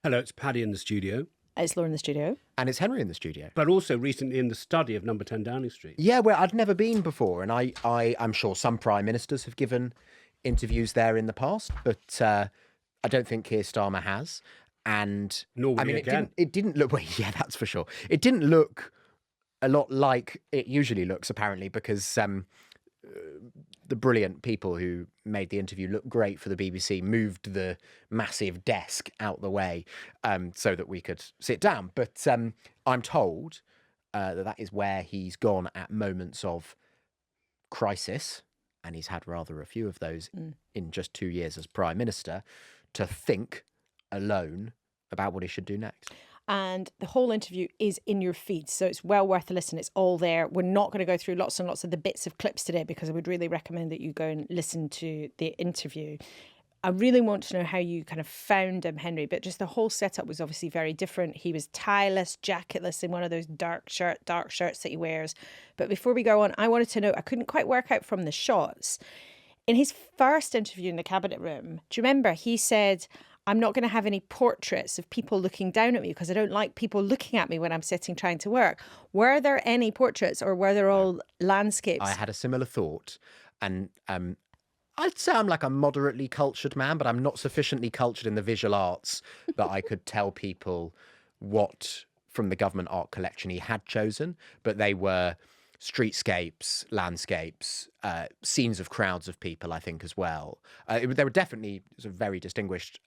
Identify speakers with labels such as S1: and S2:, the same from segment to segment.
S1: Hello, it's Paddy in the studio,
S2: It's Laura in the studio.
S3: And it's Henry in the studio.
S1: but also recently in the study of number 10 Downing Street.
S3: Yeah, well, I'd never been before, and I'm sure some prime ministers have given interviews there in the past, but I don't think Keir Starmer has. And
S1: Nor will
S3: I
S1: he
S3: mean,
S1: again.
S3: it didn't look. Well, yeah, that's for sure. It didn't look a lot like it usually looks, apparently, because the brilliant people who made the interview look great for the BBC moved the massive desk out the way so that we could sit down. But I'm told that is where he's gone at moments of crisis, and he's had rather a few of those in just 2 years as Prime Minister, to think alone about what he should do next.
S2: And the whole interview is in your feed, so it's well worth a listen. It's all there. We're not going to go through lots and lots of the bits of clips today because I would really recommend that you go and listen to the interview. I really want to know how you kind of found him, Henry, but just the whole setup was obviously very different. He was tie-less, jacketless in one of those dark shirts that he wears. But before we go on, I wanted to know, I couldn't quite work out from the shots. In his first interview in the Cabinet Room, do you remember he said, I'm not going to have any portraits of people looking down at me because I don't like people looking at me when I'm sitting trying to work. Were there any portraits or were there all landscapes?
S3: I had a similar thought, and I'd say I'm like a moderately cultured man, but I'm not sufficiently cultured in the visual arts that I could tell people what from the government art collection he had chosen. But they were streetscapes, landscapes, scenes of crowds of people, I think, as well. There were definitely sort of very distinguished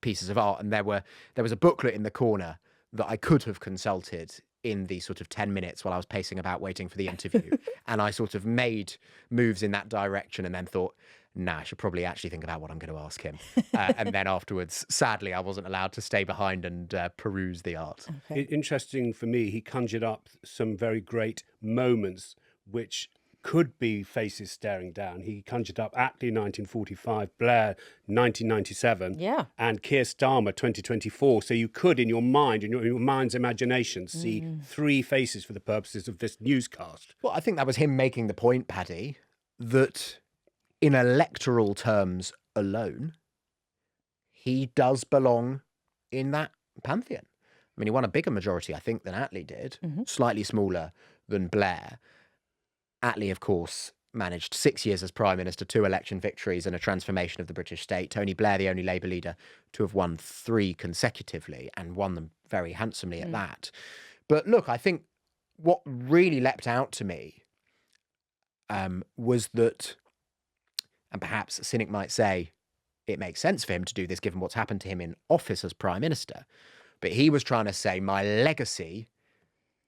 S3: pieces of art, and there was a booklet in the corner that I could have consulted in the sort of 10 minutes while I was pacing about waiting for the interview. And I sort of made moves in that direction and then thought, nah, I should probably actually think about what I'm going to ask him. And then afterwards, sadly, I wasn't allowed to stay behind and peruse the art.
S2: Okay.
S1: Interesting for me, he conjured up some very great moments which could be faces staring down. He conjured up Attlee 1945, Blair 1997,
S2: Yeah.
S1: and Keir Starmer 2024. So you could, in your mind, in your mind's imagination, see three faces for the purposes of this newscast.
S3: Well, I think that was him making the point, Paddy, that in electoral terms alone, he does belong in that pantheon. I mean, he won a bigger majority, I think, than Attlee did, slightly smaller than Blair. Attlee, of course, managed 6 years as Prime Minister, 2 election victories and a transformation of the British state. Tony Blair, the only Labour leader to have won 3 consecutively and won them very handsomely at that. But look, I think what really leapt out to me was that, and perhaps a cynic might say it makes sense for him to do this given what's happened to him in office as Prime Minister, but he was trying to say my legacy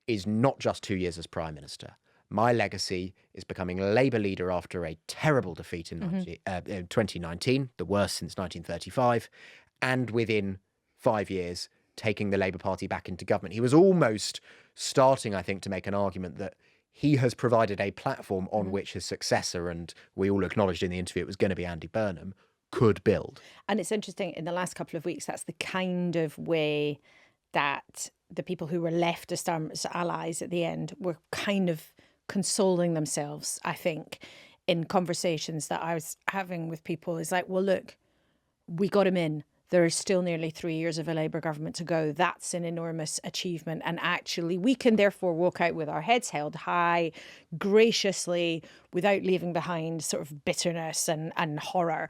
S3: is not just 2 years as Prime Minister. My legacy is becoming Labour leader after a terrible defeat in 2019, the worst since 1935, and within 5 years, taking the Labour Party back into government. He was almost starting, I think, to make an argument that he has provided a platform on which his successor, and we all acknowledged in the interview it was going to be Andy Burnham, could build.
S2: And it's interesting, in the last couple of weeks, that's the kind of way that the people who were left as Starmer's allies at the end were kind of consoling themselves, I think, in conversations that I was having with people. Is like, well, look, we got him in. There is still nearly 3 years of a Labour government to go. That's an enormous achievement. And actually, we can therefore walk out with our heads held high, graciously, without leaving behind sort of bitterness and horror.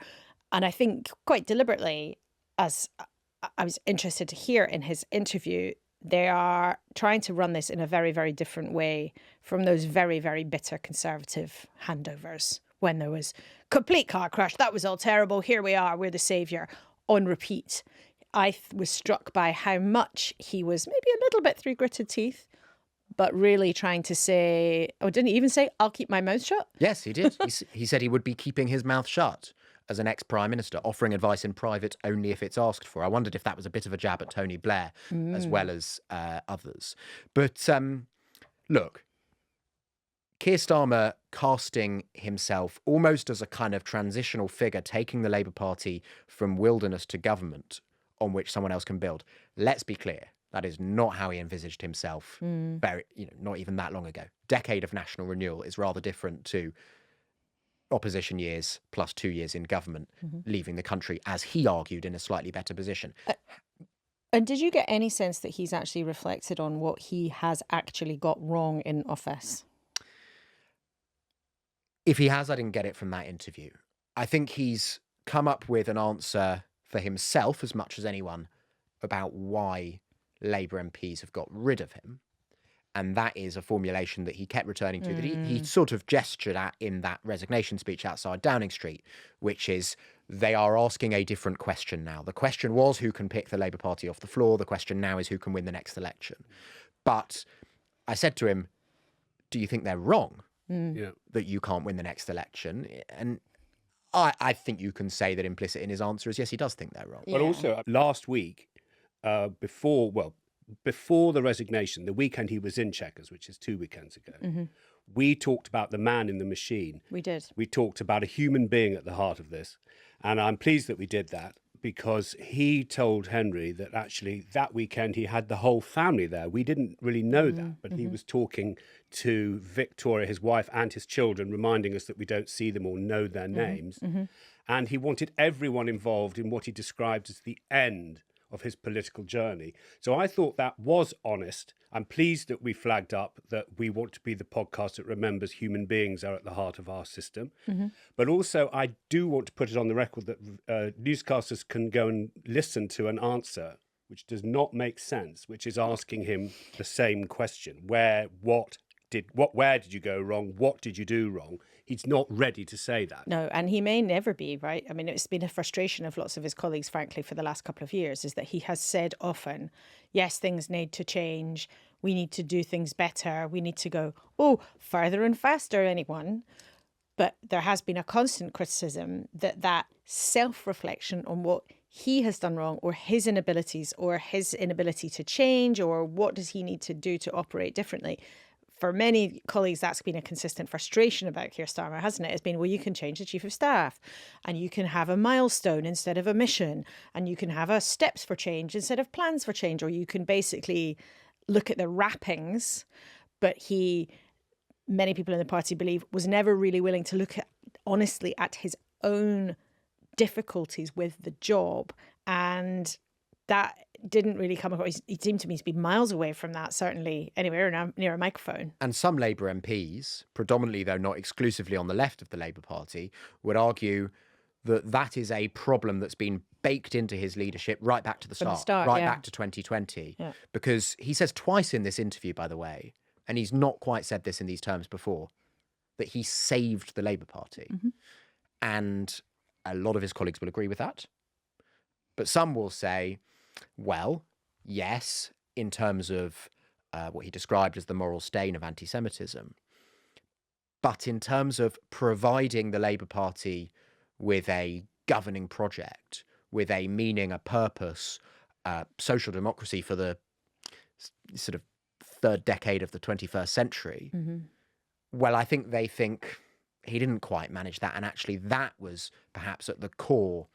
S2: And I think quite deliberately, as I was interested to hear in his interview, they are trying to run this in a very, very different way from those very, very bitter Conservative handovers when there was complete car crash. That was all terrible. Here we are. We're the saviour. On repeat. I was struck by how much he was maybe a little bit through gritted teeth, but really trying to say, didn't he even say, I'll keep my mouth shut?
S3: Yes, he did. He said he would be keeping his mouth shut as an ex-Prime Minister, offering advice in private only if it's asked for. I wondered if that was a bit of a jab at Tony Blair as well as others. But look, Keir Starmer casting himself almost as a kind of transitional figure, taking the Labour Party from wilderness to government on which someone else can build. Let's be clear, that is not how he envisaged himself not even that long ago. Decade of national renewal is rather different to opposition years plus 2 years in government, leaving the country, as he argued, in a slightly better position.
S2: And did you get any sense that he's actually reflected on what he has actually got wrong in office?
S3: If he has, I didn't get it from that interview. I think he's come up with an answer for himself as much as anyone about why Labour MPs have got rid of him. And that is a formulation that he kept returning to, that he sort of gestured at in that resignation speech outside Downing Street, which is they are asking a different question now. The question was who can pick the Labour Party off the floor. The question now is who can win the next election. But I said to him, do you think they're wrong that you can't win the next election? And I think you can say that implicit in his answer is yes, he does think they're wrong.
S1: But also last week, before the resignation, the weekend he was in Chequers, which is 2 weekends ago, we talked about the man in the machine.
S2: We did.
S1: We talked about a human being at the heart of this. And I'm pleased that we did that, because he told Henry that actually that weekend he had the whole family there. We didn't really know that, but he was talking to Victoria, his wife, and his children, reminding us that we don't see them or know their names. And he wanted everyone involved in what he described as the end of his political journey. So I thought that was honest. I'm pleased that we flagged up that we want to be the podcast that remembers human beings are at the heart of our system. But also I do want to put it on the record that newscasters can go and listen to an answer which does not make sense, which is asking him the same question. Where did you go wrong? What did you do wrong? He's not ready to say that.
S2: No, and he may never be, right? I mean, it's been a frustration of lots of his colleagues, frankly, for the last couple of years, is that he has said often, yes, things need to change. We need to do things better. We need to go, further and faster, anyone. But there has been a constant criticism that self-reflection on what he has done wrong, or his inabilities, or his inability to change, or what does he need to do to operate differently. For many colleagues, that's been a consistent frustration about Keir Starmer, hasn't it? It's been, well, you can change the chief of staff, and you can have a milestone instead of a mission, and you can have a steps for change instead of plans for change, or you can basically look at the wrappings. But many people in the party believe, was never really willing to look honestly at his own difficulties with the job. And that didn't really come across. He seemed to me to be miles away from that, certainly anywhere near a microphone.
S3: And some Labour MPs, predominantly though not exclusively on the left of the Labour Party, would argue that that is a problem that's been baked into his leadership right back to the start, back to 2020. Yeah. Because he says twice in this interview, by the way, and he's not quite said this in these terms before, that he saved the Labour Party. And a lot of his colleagues will agree with that. But some will say, well, yes, in terms of what he described as the moral stain of anti-Semitism. But in terms of providing the Labour Party with a governing project, with a meaning, a purpose, social democracy for the sort of third decade of the 21st century, well, I think they think he didn't quite manage that. And actually that was perhaps at the core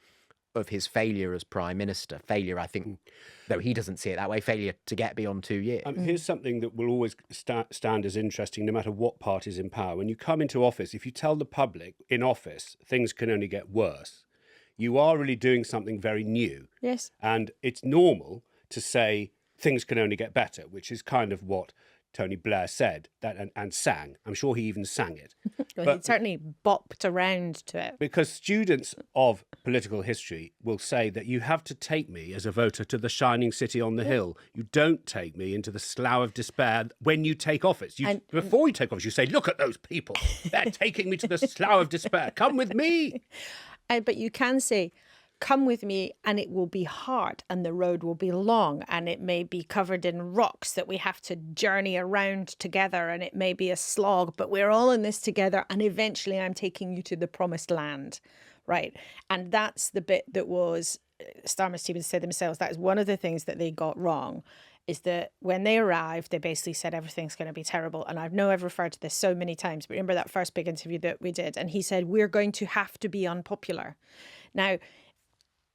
S3: of his failure as Prime Minister. Failure, I think, though he doesn't see it that way, failure to get beyond 2 years.
S1: Here's something that will always stand as interesting no matter what party's in power. When you come into office, if you tell the public in office things can only get worse, you are really doing something very new.
S2: Yes.
S1: And it's normal to say things can only get better, which is kind of what Tony Blair said and sang. I'm sure he even sang it.
S2: Well, he certainly bopped around to it.
S1: Because students of political history will say that you have to take me as a voter to the shining city on the hill. You don't take me into the slough of despair when you take office. Before you take office, you say, look at those people. They're taking me to the slough of despair. Come with me.
S2: But you can say, come with me, and it will be hard, and the road will be long, and it may be covered in rocks that we have to journey around together, and it may be a slog, but we're all in this together, and eventually I'm taking you to the promised land, right? And that's the bit that was, Starmer's team said themselves, that is one of the things that they got wrong, is that when they arrived, they basically said everything's going to be terrible. And I've referred to this so many times, but remember that first big interview that we did, and he said, we're going to have to be unpopular. Now,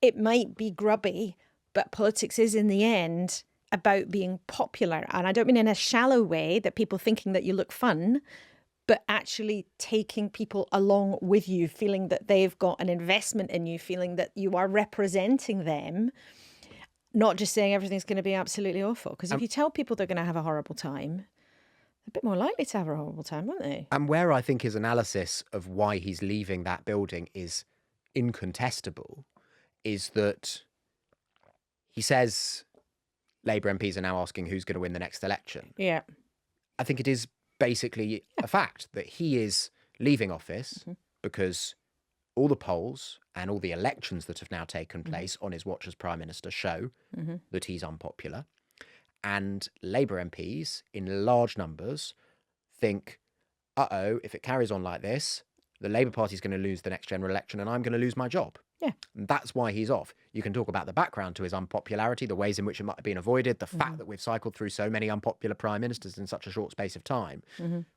S2: it might be grubby, but politics is in the end about being popular. And I don't mean in a shallow way that people thinking that you look fun, but actually taking people along with you, feeling that they've got an investment in you, feeling that you are representing them. not just saying everything's going to be absolutely awful. Because if you tell people they're going to have a horrible time, they're a bit more likely to have a horrible time, won't they?
S3: And where I think his analysis of why he's leaving that building is incontestable is that he says Labour MPs are now asking who's going to win the next election.
S2: Yeah.
S3: I think it is basically a fact that he is leaving office because all the polls and all the elections that have now taken place on his watch as Prime Minister show that he's unpopular. And Labour MPs, in large numbers, think, if it carries on like this, the Labour Party is going to lose the next general election and I'm going to lose my job.
S2: Yeah.
S3: And that's why he's off. You can talk about the background to his unpopularity, the ways in which it might have been avoided, the fact that we've cycled through so many unpopular prime ministers in such a short space of time.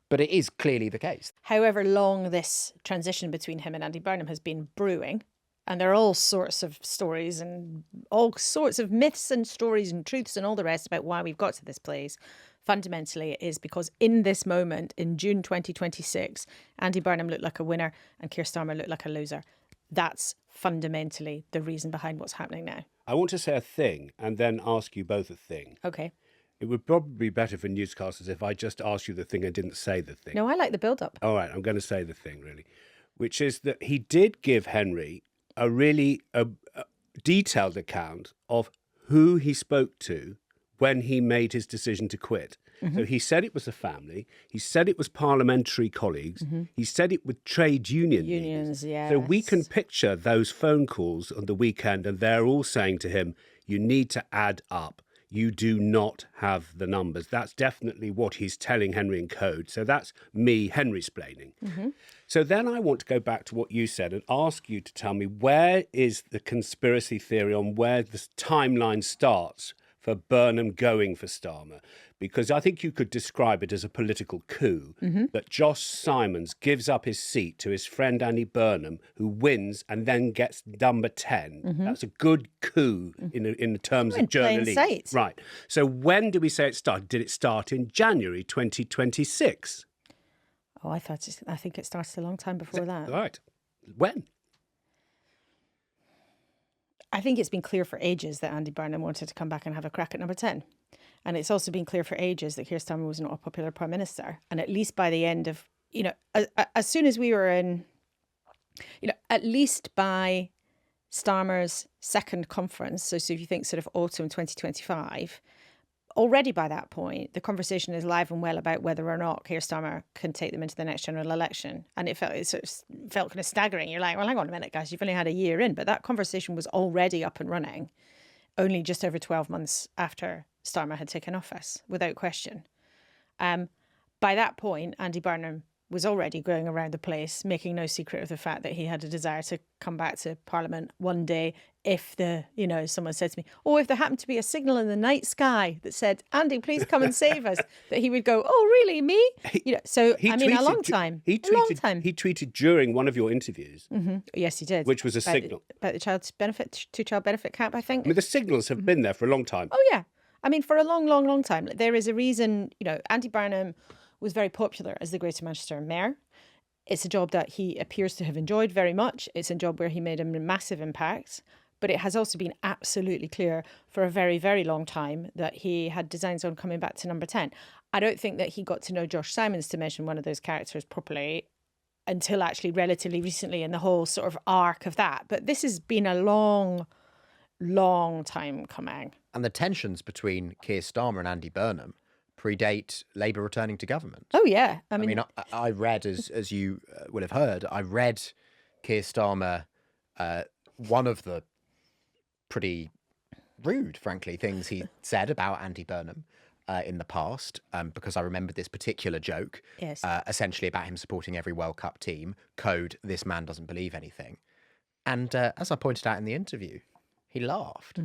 S3: But it is clearly the case.
S2: However long this transition between him and Andy Burnham has been brewing, and there are all sorts of stories and all sorts of myths and stories and truths and all the rest about why we've got to this place. Fundamentally, it is because in this moment, in June 2026, Andy Burnham looked like a winner and Keir Starmer looked like a loser. That's fundamentally the reason behind what's happening now.
S1: I want to say a thing and then ask you both a thing.
S2: Okay.
S1: It would probably be better for newscasters if I just asked you the thing and didn't say the thing.
S2: No, I like the build-up.
S1: All right, I'm going to say the thing, really, which is that he did give Henry a really detailed account of who he spoke to when he made his decision to quit. So he said it was a family. He said it was parliamentary colleagues. He said it with trade unions.
S2: Yes.
S1: So we can picture those phone calls on the weekend and they're all saying to him, you need to add up. You do not have the numbers. That's definitely what he's telling Henry in code. So that's me, Henry-splaining. So then I want to go back to what you said and ask you to tell me where is the conspiracy theory on where the timeline starts for Burnham going for Starmer? Because I think you could describe it as a political coup, that Josh Simons gives up his seat to his friend Andy Burnham, who wins and then gets number 10. That's a good coup in terms of journalism. Right. So when do we say it started? Did it start in January 2026?
S2: Oh, I think it started a long time before that.
S1: Right. When?
S2: I think it's been clear for ages that Andy Burnham wanted to come back and have a crack at number 10. And it's also been clear for ages that Keir Starmer was not a popular Prime Minister. And at least by the end of, as soon as we were in, at least by Starmer's second conference, so if you think sort of autumn 2025, already by that point, the conversation is live and well about whether or not Keir Starmer can take them into the next general election. And it felt kind of staggering. You're like, well, hang on a minute, guys, you've only had a year in. But that conversation was already up and running only just over 12 months after Starmer had taken office, without question. By that point, Andy Burnham was already going around the place, making no secret of the fact that he had a desire to come back to Parliament one day if someone said to me, if there happened to be a signal in the night sky that said, Andy, please come and save us, that he would go, oh, really, me? A long time.
S1: He tweeted during one of your interviews.
S2: Yes, he did.
S1: Which was a signal.
S2: About the two-child benefit cap, I think.
S1: I mean, the signals have been there for a long time.
S2: Oh, yeah. I mean, for a long, long, long time. There is a reason, Andy Burnham was very popular as the Greater Manchester Mayor. It's a job that he appears to have enjoyed very much. It's a job where he made a massive impact. But it has also been absolutely clear for a very, very long time that he had designs on coming back to number 10. I don't think that he got to know Josh Simons, to mention one of those characters, properly until actually relatively recently in the whole sort of arc of that. But this has been a long, long time coming.
S3: And the tensions between Keir Starmer and Andy Burnham predate Labour returning to government.
S2: Oh, yeah.
S3: I mean, I read, as you will have heard, I read Keir Starmer, one of the pretty rude, frankly, things he said about Andy Burnham in the past, because I remembered this particular joke,
S2: yes.
S3: Essentially about him supporting every World Cup team, code, this man doesn't believe anything. And as I pointed out in the interview, he laughed.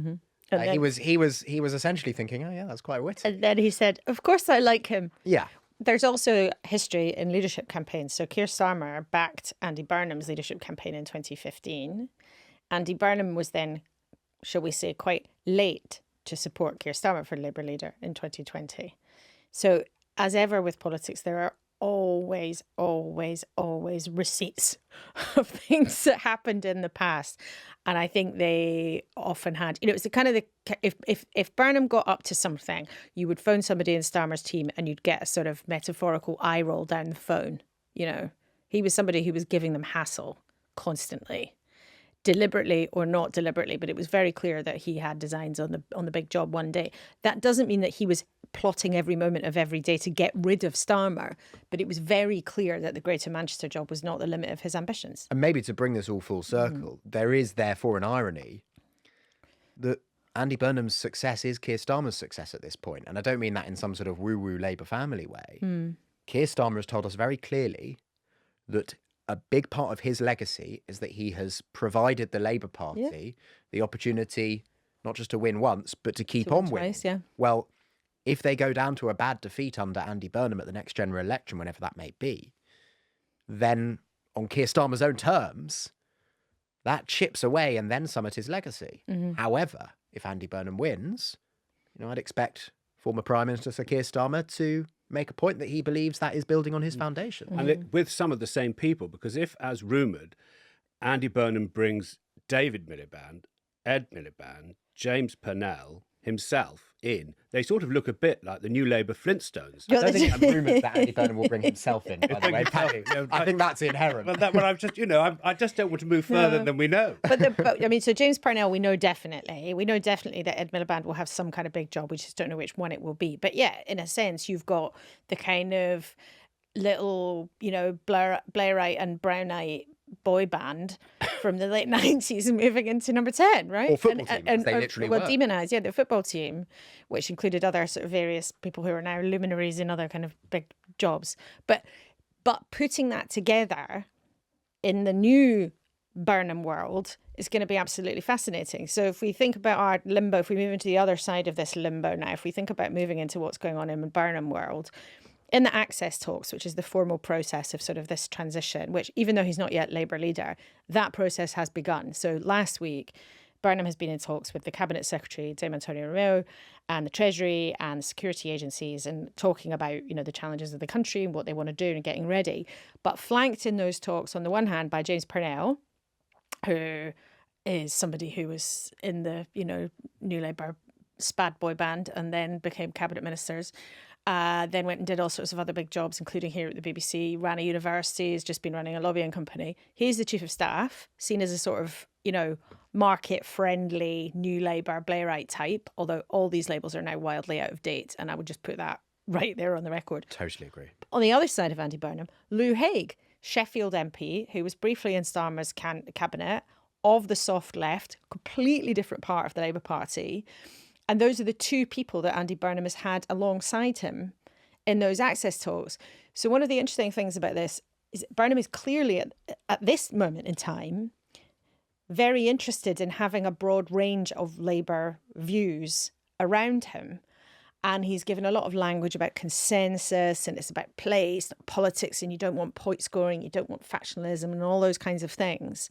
S3: He was essentially thinking, oh yeah, that's quite witty.
S2: And then he said, of course I like him.
S3: Yeah.
S2: There's also history in leadership campaigns. So Keir Starmer backed Andy Burnham's leadership campaign in 2015. Andy Burnham was then, shall we say, quite late to support Keir Starmer for Labour leader in 2020. So as ever with politics, there are always, always, always receipts of things that happened in the past. And I think they often had, you know, it's the kind of if Burnham got up to something, you would phone somebody in Starmer's team and you'd get a sort of metaphorical eye roll down the phone. You know, he was somebody who was giving them hassle constantly, deliberately or not deliberately, but it was very clear that he had designs on the big job one day. That doesn't mean that he was plotting every moment of every day to get rid of Starmer, but it was very clear that the Greater Manchester job was not the limit of his ambitions.
S3: And maybe to bring this all full circle, there is therefore an irony that Andy Burnham's success is Keir Starmer's success at this point. And I don't mean that in some sort of woo-woo Labour family way. Keir Starmer has told us very clearly that a big part of his legacy is that he has provided the Labour Party the opportunity not just to win once, but to keep on winning.
S2: Twice, yeah.
S3: Well, if they go down to a bad defeat under Andy Burnham at the next general election, whenever that may be, then on Keir Starmer's own terms, that chips away and then some at his legacy. However, if Andy Burnham wins, you know, I'd expect former Prime Minister Sir Keir Starmer to make a point that he believes that is building on his foundation.
S1: And with some of the same people, because if, as rumoured, Andy Burnham brings David Miliband, Ed Miliband, James Purnell himself in, they sort of look a bit like the New Labour Flintstones.
S3: I don't think I'm rumoured that Andy Burnham will bring himself in, by the way, Paddy. I think that's inherent.
S1: Well, I'm just, you know, I just don't want to move further than we know.
S2: But I mean, so James Purnell, we know definitely that Ed Miliband will have some kind of big job. We just don't know which one it will be. But yeah, in a sense, you've got the kind of little, you know, Blairite and Brownite boy band from the late 90s and moving into number 10, right?
S3: Or football team, as they literally were.
S2: Demonised, the football team, which included other sort of various people who are now luminaries in other kind of big jobs. But putting that together in the new Burnham world is going to be absolutely fascinating. So if we think about our limbo, if we move into the other side of this limbo now, if we think about moving into what's going on in the Burnham world, in the access talks, which is the formal process of sort of this transition, which even though he's not yet Labour leader, that process has begun. So last week, Burnham has been in talks with the Cabinet Secretary, Dame Antonio Romeo, and the Treasury and the security agencies, and talking about, you know, the challenges of the country and what they want to do and getting ready. But flanked in those talks, on the one hand, by James Purnell, who is somebody who was in the, you know, New Labour SPAD boy band and then became cabinet ministers. Then went and did all sorts of other big jobs, including here at the BBC, ran a university, has just been running a lobbying company. He's the chief of staff, seen as a sort of, you know, market-friendly, New Labour, Blairite type, although all these labels are now wildly out of date, and I would just put that right there on the record.
S3: Totally agree.
S2: On the other side of Andy Burnham, Lou Haig, Sheffield MP, who was briefly in Starmer's cabinet, of the soft left, completely different part of the Labour Party. And those are the two people that Andy Burnham has had alongside him in those access talks. So one of the interesting things about this is Burnham is clearly, at this moment in time, very interested in having a broad range of Labour views around him. And he's given a lot of language about consensus, and it's about place, politics, and you don't want point scoring, you don't want factionalism and all those kinds of things.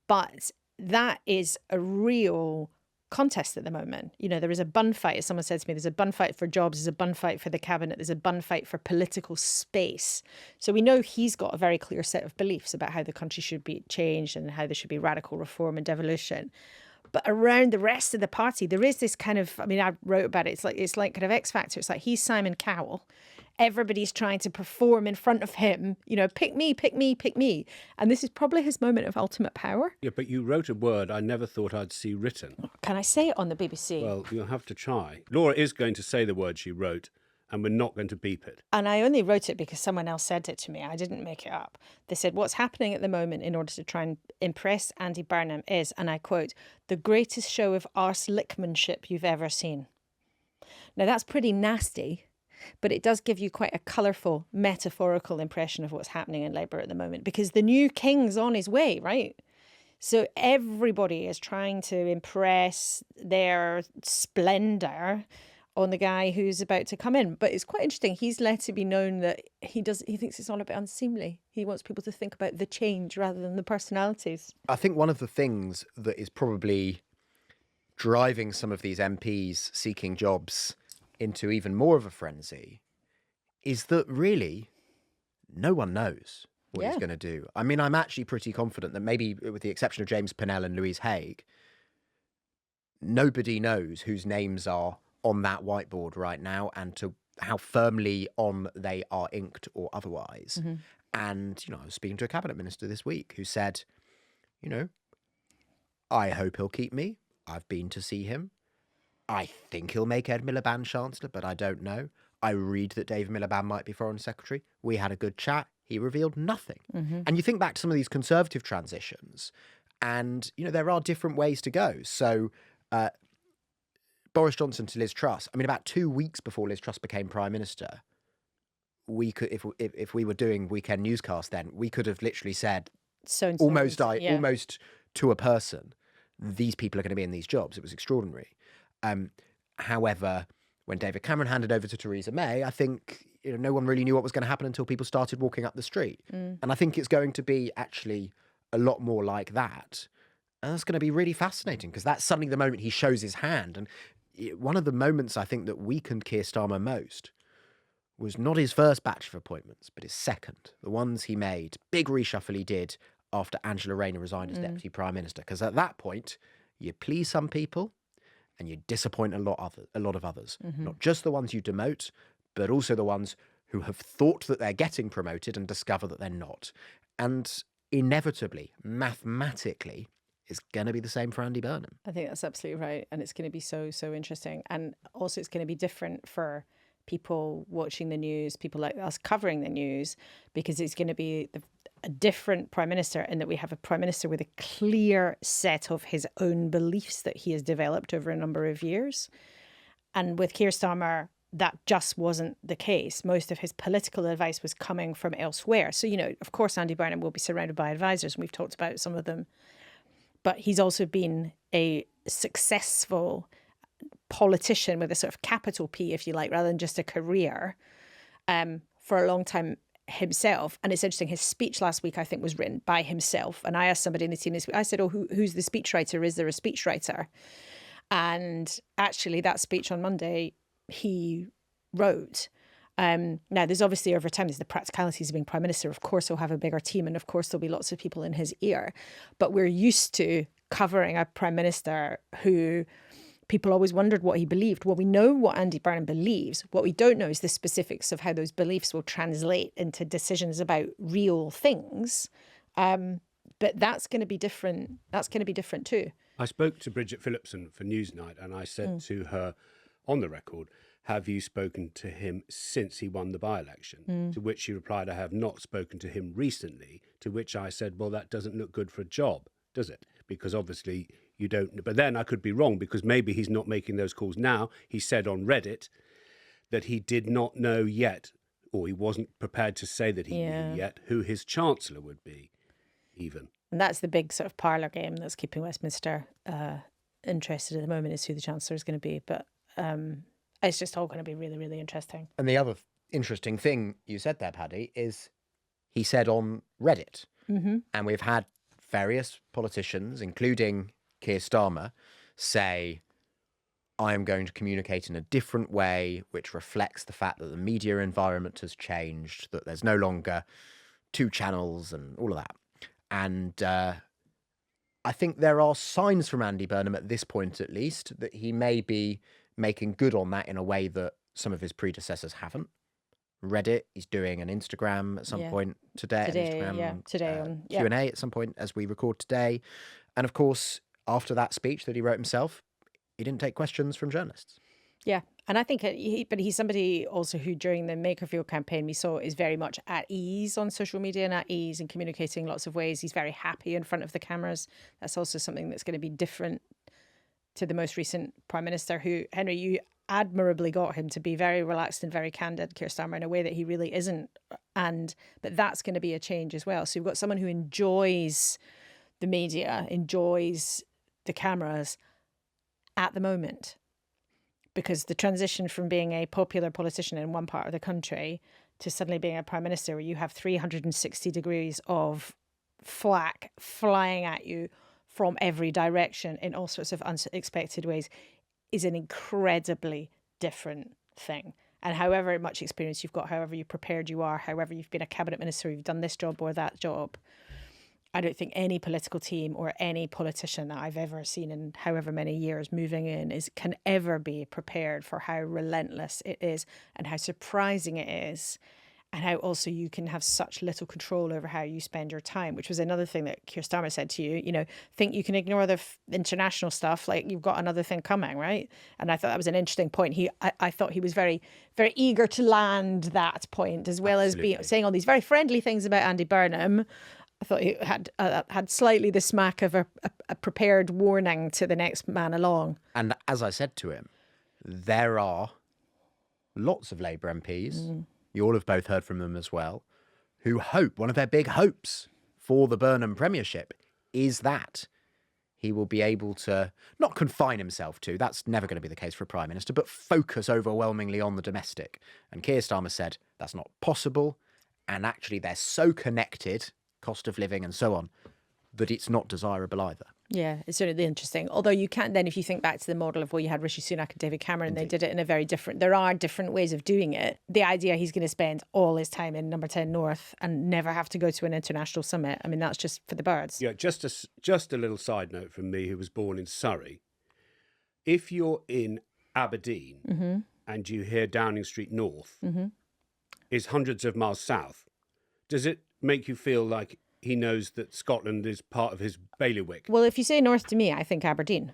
S2: But that is a real contest at the moment. You know, there is a bun fight, as someone said to me, there's a bun fight for jobs, there's a bun fight for the cabinet, there's a bun fight for political space. So we know he's got a very clear set of beliefs about how the country should be changed and how there should be radical reform and devolution. But around the rest of the party, there is this kind of, I mean, I wrote about it, it's like kind of X Factor. It's like he's Simon Cowell. Everybody's trying to perform in front of him, you know, pick me, pick me, pick me. And this is probably his moment of ultimate power.
S1: Yeah, but you wrote a word I never thought I'd see written.
S2: Can I say it on the BBC?
S1: Well, you'll have to try. Laura is going to say the word she wrote, and we're not going to beep it.
S2: And I only wrote it because someone else said it to me. I didn't make it up. They said, what's happening at the moment in order to try and impress Andy Burnham is, and I quote, the greatest show of arse-lickmanship you've ever seen. Now, that's pretty nasty, but it does give you quite a colourful, metaphorical impression of what's happening in Labour at the moment, because the new king's on his way, right? So everybody is trying to impress their splendour on the guy who's about to come in. But it's quite interesting. He's let it be known that he thinks it's all a bit unseemly. He wants people to think about the change rather than the personalities.
S3: I think one of the things that is probably driving some of these MPs seeking jobs into even more of a frenzy is that really no one knows what he's
S2: Yeah.
S3: going to do. I mean, I'm actually pretty confident that maybe with the exception of James Pennell and Louise Haigh, nobody knows whose names are on that whiteboard right now and to how firmly on they are inked or otherwise. And, I was speaking to a cabinet minister this week who said, I hope he'll keep me. I've been to see him. I think he'll make Ed Miliband Chancellor, but I don't know. I read that David Miliband might be Foreign Secretary. We had a good chat. He revealed nothing. And you think back to some of these Conservative transitions, and, there are different ways to go. So Boris Johnson to Liz Truss. I mean, about 2 weeks before Liz Truss became Prime Minister, we could, if we were doing Weekend Newscast then, we could have literally said almost to a person, these people are going to be in these jobs. It was extraordinary. However, when David Cameron handed over to Theresa May, I think no one really knew what was going to happen until people started walking up the street. And I think it's going to be actually a lot more like that. And that's going to be really fascinating because that's suddenly the moment he shows his hand. And one of the moments I think that weakened Keir Starmer most was not his first batch of appointments, but his second. The ones he made, big reshuffle he did after Angela Rayner resigned as Deputy Prime Minister. Because at that point, you please some people and you disappoint a lot of others. Not just the ones you demote, but also the ones who have thought that they're getting promoted and discover that they're not. And inevitably, mathematically, it's going to be the same for Andy Burnham.
S2: I think that's absolutely right. And it's going to be so, so interesting. And also it's going to be different for people watching the news, people like us covering the news, because it's going to be a different Prime Minister in that we have a Prime Minister with a clear set of his own beliefs that he has developed over a number of years. And with Keir Starmer, that just wasn't the case. Most of his political advice was coming from elsewhere. So, of course, Andy Burnham will be surrounded by advisors, and we've talked about some of them. But he's also been a successful politician with a sort of capital P, if you like, rather than just a career for a long time himself. And it's interesting, his speech last week, I think, was written by himself. And I asked somebody in the team this week, I said, who's the speechwriter? Is there a speechwriter? And actually that speech on Monday, he wrote. Now, there's obviously over time, there's the practicalities of being Prime Minister. Of course, he'll have a bigger team and of course, there'll be lots of people in his ear. But we're used to covering a Prime Minister who people always wondered what he believed. Well, we know what Andy Burnham believes. What we don't know is the specifics of how those beliefs will translate into decisions about real things. But that's going to be different. That's going to be different too.
S1: I spoke to Bridget Phillipson for Newsnight and I said to her on the record, have you spoken to him since he won the by-election? To which she replied, I have not spoken to him recently. To which I said, well, that doesn't look good for a job, does it? Because obviously you don't. But then I could be wrong because maybe he's not making those calls now. He said on Reddit that he did not know yet, or he wasn't prepared to say that he knew yet, who his Chancellor would be, even.
S2: And that's the big sort of parlour game that's keeping Westminster interested at the moment, is who the Chancellor is going to be. But it's just all going to be really, really interesting.
S3: And the other interesting thing you said there, Paddy, is he said on Reddit, and we've had various politicians, including Keir Starmer, say, I am going to communicate in a different way, which reflects the fact that the media environment has changed, that there's no longer two channels and all of that. And I think there are signs from Andy Burnham at this point, at least, that he may be making good on that in a way that some of his predecessors haven't. Reddit, he's doing an Instagram at some point today. Q&A at some point as we record today. And of course, after that speech that he wrote himself, he didn't take questions from journalists.
S2: Yeah. And I think, but he's somebody also who during the Makerfield campaign we saw is very much at ease on social media and at ease in communicating in lots of ways. He's very happy in front of the cameras. That's also something that's going to be different to the most recent Prime Minister who, Henry, you admirably got him to be very relaxed and very candid, Keir Starmer, in a way that he really isn't. But that's going to be a change as well. So you've got someone who enjoys the media, enjoys the cameras at the moment. Because the transition from being a popular politician in one part of the country to suddenly being a Prime Minister where you have 360 degrees of flack flying at you from every direction in all sorts of unexpected ways is an incredibly different thing. And however much experience you've got, however you prepared you are, however you've been a cabinet minister, you've done this job or that job, I don't think any political team or any politician that I've ever seen in however many years moving in can ever be prepared for how relentless it is and how surprising it is, and how also you can have such little control over how you spend your time, which was another thing that Keir Starmer said to you, think you can ignore the international stuff, like you've got another thing coming, right? And I thought that was an interesting point. I thought he was very, very eager to land that point, as well
S1: Absolutely.
S2: as saying all these very friendly things about Andy Burnham. I thought he had slightly the smack of a prepared warning to the next man along.
S3: And as I said to him, there are lots of Labour MPs, you all have both heard from them as well, who hope, one of their big hopes for the Burnham premiership is that he will be able to not confine himself to, that's never going to be the case for a Prime Minister, but focus overwhelmingly on the domestic. And Keir Starmer said that's not possible. And actually they're so connected, cost of living and so on, that it's not desirable either.
S2: Yeah, it's certainly interesting. Although you can't then, if you think back to the model of where you had Rishi Sunak and David Cameron, they did it in a very different, there are different ways of doing it. The idea he's going to spend all his time in Number 10 North and never have to go to an international summit, I mean, that's just for the birds.
S1: Yeah, just a little side note from me, who was born in Surrey. If you're in Aberdeen and you hear Downing Street North is hundreds of miles south, does it make you feel like he knows that Scotland is part of his bailiwick?
S2: Well, if you say north to me, I think Aberdeen,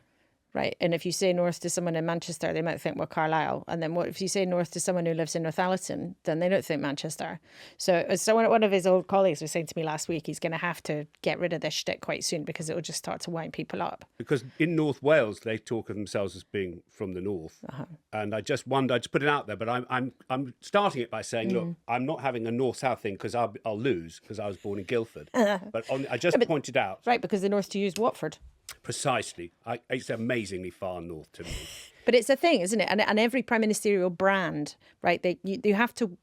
S2: right? And if you say north to someone in Manchester, they might think, well, Carlisle. And then what if you say north to someone who lives in Northallerton, then they don't think Manchester. So one of his old colleagues was saying to me last week, he's going to have to get rid of this shtick quite soon because it will just start to wind people up.
S1: Because in North Wales, they talk of themselves as being from the north. And I just wonder, I just put it out there, but I'm starting it by saying, look, I'm not having a north-south thing because I'll lose because I was born in Guildford. But I just pointed out.
S2: Right, because the north to you is Watford.
S1: Precisely. It's amazingly far north to me.
S2: But it's a thing, isn't it? And every prime ministerial brand, right? You have to,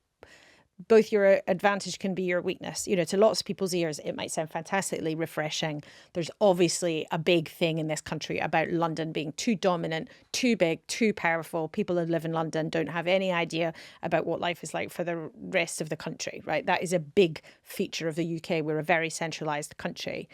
S2: both your advantage can be your weakness. To lots of people's ears, it might sound fantastically refreshing. There's obviously a big thing in this country about London being too dominant, too big, too powerful. People who live in London don't have any idea about what life is like for the rest of the country, right? That is a big feature of the UK. We're a very centralised country.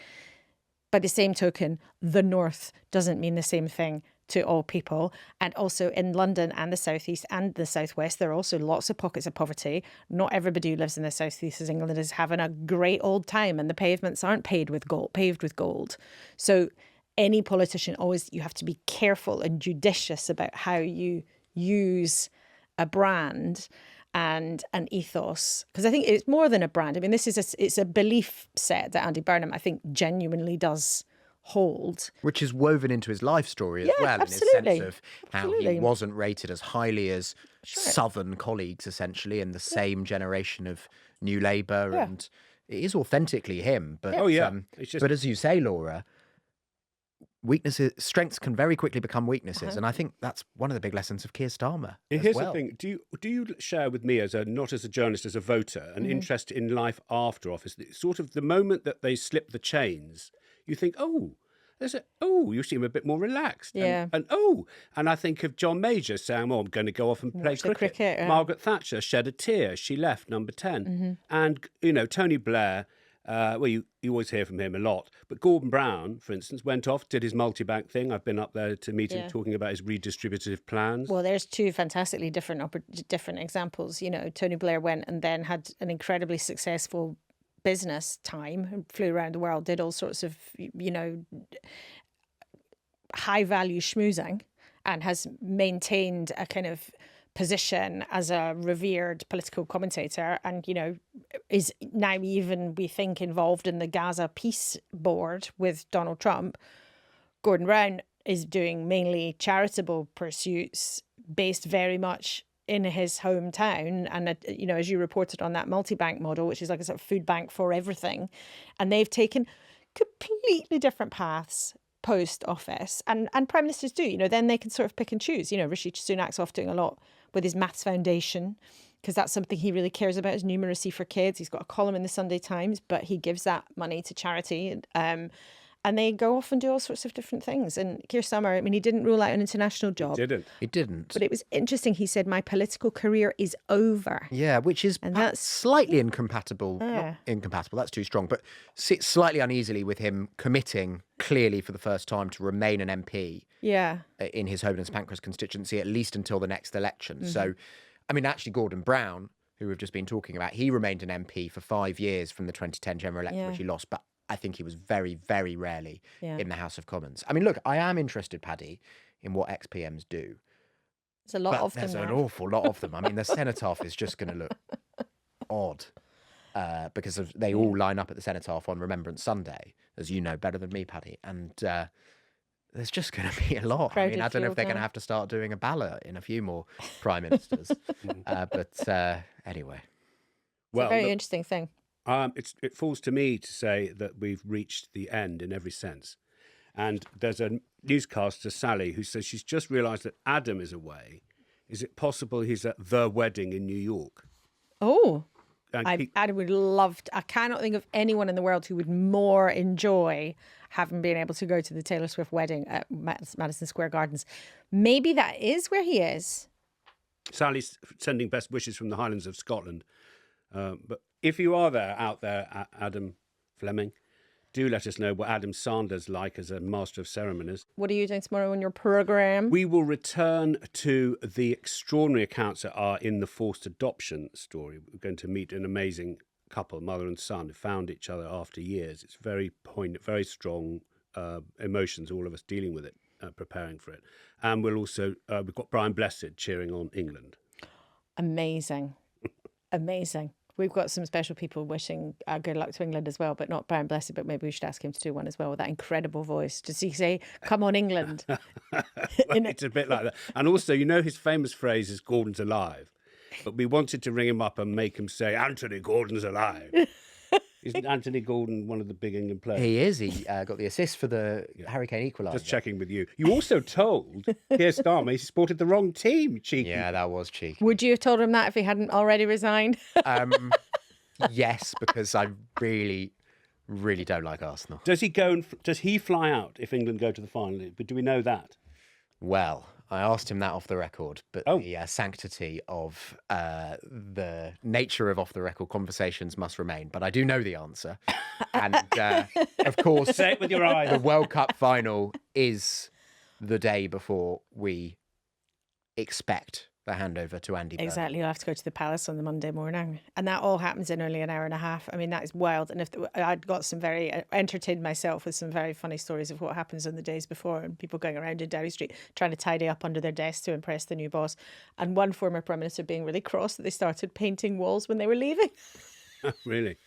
S2: By the same token, the North doesn't mean the same thing to all people. And also in London and the South East and the South West, there are also lots of pockets of poverty. Not everybody who lives in the South East of England is having a great old time, and the pavements aren't paved with gold. So any politician, always, you have to be careful and judicious about how you use a brand and an ethos, because I think it's more than a brand. I mean, it's a belief set that Andy Burnham, I think, genuinely does hold,
S3: which is woven into his life story as well,
S2: absolutely.
S3: in his sense of how he wasn't rated as highly as Southern colleagues, essentially, in the same generation of New Labour, and it is authentically him. But but as you say, Laura, strengths can very quickly become weaknesses, and I think that's one of the big lessons of Keir Starmer.
S1: Here's the thing: do you share with me, not as a journalist, as a voter, an interest in life after office? Sort of the moment that they slip the chains, you think, you seem a bit more relaxed, and I think of John Major saying, "Oh, I'm going to go off and play cricket." Margaret Thatcher shed a tear; she left Number 10, and Tony Blair. You always hear from him a lot. But Gordon Brown, for instance, went off, did his multi-bank thing. I've been up there to meet him, talking about his redistributive plans.
S2: Well, there's two fantastically different examples. Tony Blair went and then had an incredibly successful business time, flew around the world, did all sorts of, high-value schmoozing, and has maintained a kind of position as a revered political commentator, and is now even, we think, involved in the Gaza peace board with Donald Trump. Gordon Brown is doing mainly charitable pursuits based very much in his hometown, and as you reported on that multi-bank model, which is like a sort of food bank for everything, and they've taken completely different paths post office, and prime ministers do, then they can sort of pick and choose. Rishi Sunak's off doing a lot with his maths foundation, because that's something he really cares about, is numeracy for kids. He's got a column in the Sunday Times, but he gives that money to charity. And they go off and do all sorts of different things. And Keir Starmer, I mean, he didn't rule out an international job.
S1: Didn't.
S3: It didn't.
S2: But it was interesting. He said, my political career is over.
S3: Yeah, which is
S2: And
S3: perhaps
S2: that's-
S3: slightly incompatible.
S2: Yeah.
S3: Not incompatible, that's too strong, but sits slightly uneasily with him committing clearly for the first time to remain an MP
S2: Yeah.
S3: in his Holdens Pancras constituency, at least until the next election. So, I mean, actually, Gordon Brown, who we've just been talking about, he remained an MP for 5 years from the 2010 general election,
S2: Yeah.
S3: which he lost, but I think he was very, very rarely
S2: Yeah.
S3: in the House of Commons. I mean, look, I am interested, Paddy, in what ex-PMs do.
S2: There's a lot
S3: But
S2: of them
S3: there's an
S2: now.
S3: awful lot of them. I mean, the cenotaph is just going to look odd because they all line up at the cenotaph on Remembrance Sunday, as you know better than me, Paddy. And there's just going to be a lot. I mean,
S2: Crowded
S3: I don't know if
S2: field
S3: they're going to
S2: now.
S3: have to start doing a ballot in a few more prime ministers. But anyway.
S2: It's a very
S1: look,
S2: interesting thing.
S1: it falls to me to say that we've reached the end in every sense. And there's a newscaster, Sally, who says she's just realised that Adam is away. Is it possible he's at the wedding in New York?
S2: Oh,
S1: And
S2: I would love to, I cannot think of anyone in the world who would more enjoy having been able to go to the Taylor Swift wedding at Madison Square Gardens. Maybe that is where he is.
S1: Sally's sending best wishes from the Highlands of Scotland. But if you are out there, Adam Fleming, do let us know what Adam Sanders like as a master of ceremonies.
S2: What are you doing tomorrow on your programme?
S1: We will return to the extraordinary accounts that are in the forced adoption story. We're going to meet an amazing couple, mother and son, who found each other after years. It's very poignant, very strong emotions, all of us dealing with it, preparing for it. And we'll also, we've got Brian Blessed cheering on England.
S2: Amazing. Amazing. We've got some special people wishing good luck to England as well, but not Brian Blessed, but maybe we should ask him to do one as well with that incredible voice. Does he say, come on, England?
S1: It's a bit like that. And also, you know, his famous phrase is Gordon's alive. But we wanted to ring him up and make him say, Anthony Gordon's alive. Isn't Anthony Gordon one of the big England players?
S3: He is. He got the assist for the Harry Kane equaliser.
S1: Just checking with you. You also told Keir Starmer he supported the wrong team, cheeky.
S3: Yeah, that was cheeky.
S2: Would you have told him that if he hadn't already resigned?
S3: Yes, because I really, really don't like Arsenal.
S1: Does he go? Does he fly out if England go to the final? Do we know that?
S3: Well, I asked him that off the record, but
S1: Oh.
S3: the sanctity of the nature of off-the-record conversations must remain. But I do know the answer. And, of course,
S1: Say it with your
S3: the
S1: eyes.
S3: World Cup final is the day before we expect the handover to Andy Byrne.
S2: Exactly. You'll have to go to the palace on the Monday morning. And that all happens in only an hour and a half. I mean, that is wild. And if I'd got some very, entertained myself with some very funny stories of what happens on the days before and people going around in Downing Street trying to tidy up under their desks to impress the new boss. And one former Prime Minister being really cross that they started painting walls when they were leaving.
S1: Really?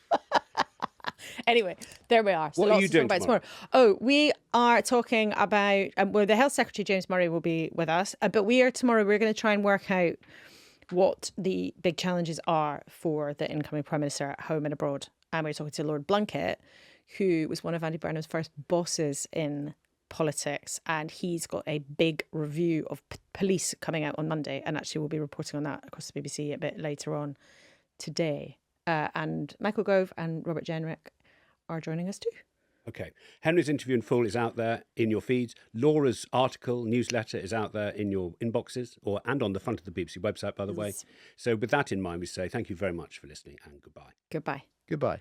S2: Anyway, there we are. So
S1: What are
S2: lots
S1: you
S2: to
S1: doing
S2: talk about tomorrow? Oh, we are talking about, well, the Health Secretary, James Murray, will be with us. But we're going to try and work out what the big challenges are for the incoming Prime Minister at home and abroad. And we're talking to Lord Blunkett, who was one of Andy Burnham's first bosses in politics. And he's got a big review of police coming out on Monday. And actually, we'll be reporting on that across the BBC a bit later on today. And Michael Gove and Robert Jenrick are joining us too.
S1: Okay. Henry's interview in full is out there in your feeds. Laura's article, newsletter is out there in your inboxes and on the front of the BBC website, by the way. So with that in mind, we say thank you very much for listening and goodbye.
S2: Goodbye.
S3: Goodbye.